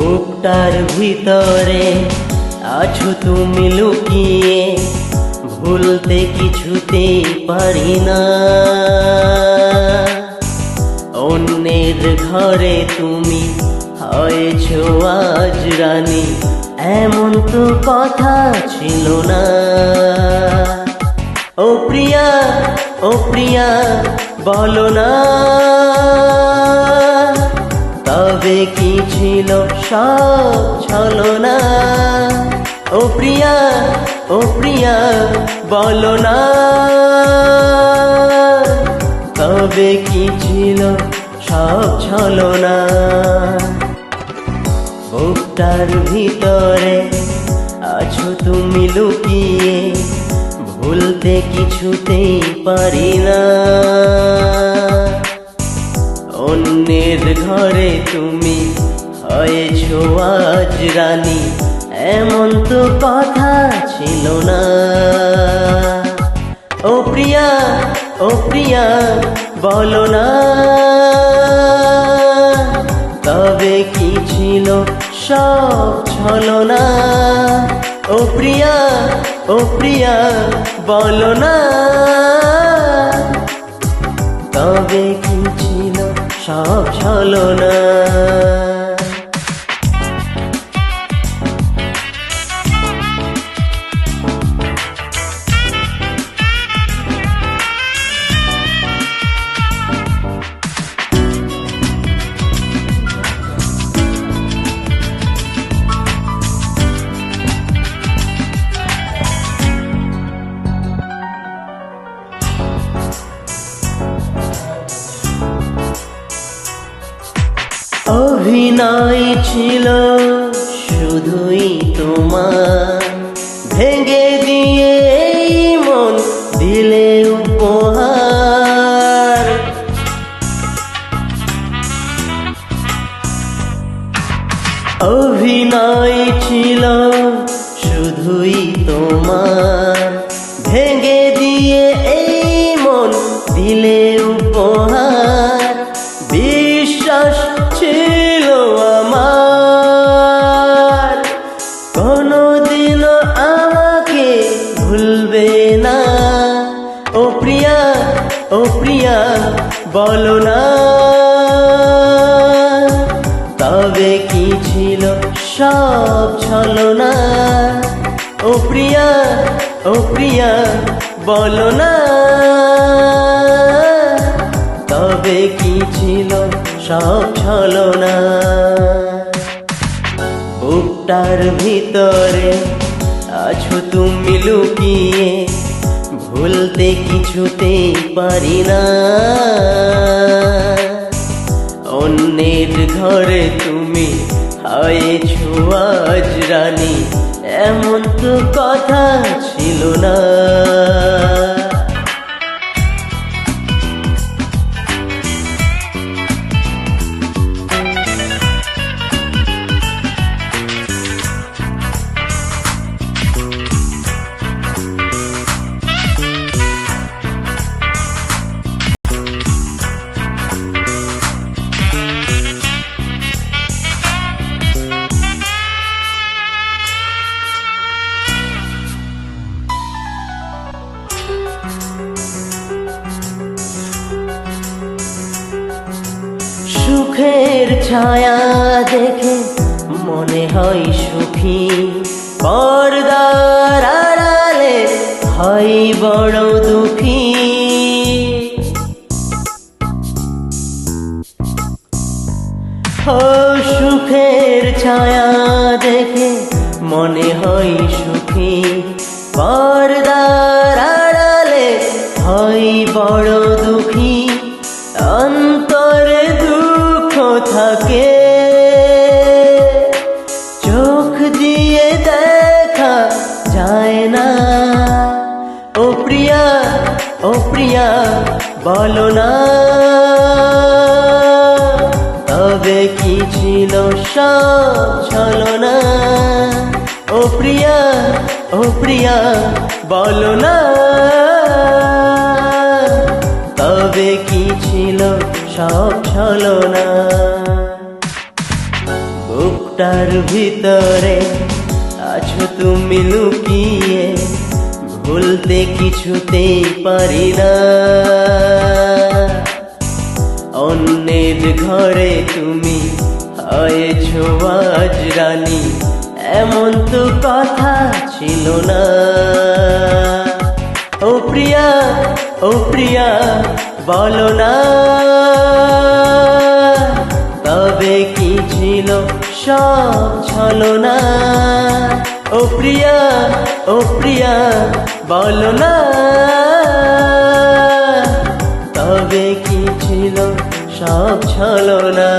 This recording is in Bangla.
বুকটার ভিতরে আছো তুমি লুকিয়ে, ভুলতে কিছুতেই পারি না। অন্যের ঘরে তুমি হয়েছো আজ রানী, এমন তো কথা ছিল না। ও প্রিয়া, ও প্রিয়া, বলো না তবে কি ছিল সব ছলনা। ও প্রিয়া, ও প্রিয়া, বলো না তবে কি ছিল সব ছলনা। বুকটার ভিতরে আছো তুমি লুকিয়ে, ভুলতে কিছুতেই পারি না। অন্যের ঘরে তুমি হয়েছো আজ রানী, এমন তো কথা ছিল না। ও প্রিয়া, ও প্রিয়া, বলো না তবে কি ছিল সব ছলনা। ও প্রিয়া, ও প্রিয়া, বলো না তবে কি ছিল সব ছলনা। অভিনয় ছিল শুধুই তোমার, ভেঙে দিয়ে এই মন দিলে উপহার। অভিনয় ছিল শুধুই তোমার, ভেঙে দিয়ে এই মন দিলে উপহার। বিশ্বাস ছিল আমার কোনদিনও আমাকে ভুলবে না। ও প্রিয়া, ও প্রিয়া, বলো না তবে কি ছিল সব ছলনা। ও প্রিয়া, ও প্রিয়া, বলো না তবে কি ছিল সব ছলনা। বুকটার ভিতরে আছো তুমি লুকিয়ে, ভুলতে কিছুতেই পারি না। অন্যের ঘরে তুমি হয়েছো আজ রানী, এমন তো কথা ছিল না। সুখের ছায়া দেখে মনে হয় সুখী, পর্দার আড়ালে হয় বড় দুঃখী। ও সুখের ছায়া দেখে মনে হয় সুখী, পর্দার আড়ালে হয় বড় দুঃখী। অন্তরে দুঃখ থাকে চোখ দিয়ে দেখা যায় না। ও প্রিয়া, ও প্রিয়া, বলো না তবে কি ছিল সব ছলনা। ও প্রিয়া, ও প্রিয়া, বলো না তবে কি ছিল সব ছলনা। বুক বুকটার ভিতরে আছো তুমি লুকিয়ে, ভুলতে কিছুতেই পারি না। অন্যের ঘরে তুমি হয়েছো আজ রানী, এমন তো কথা ছিল না। ও প্রিয়া, ও প্রিয়া, বলো না তবে কি ছিল সব ছলনা। ও প্রিয়া, ও প্রিয়া, বলো না তবে কি ছিল সব ছলনা।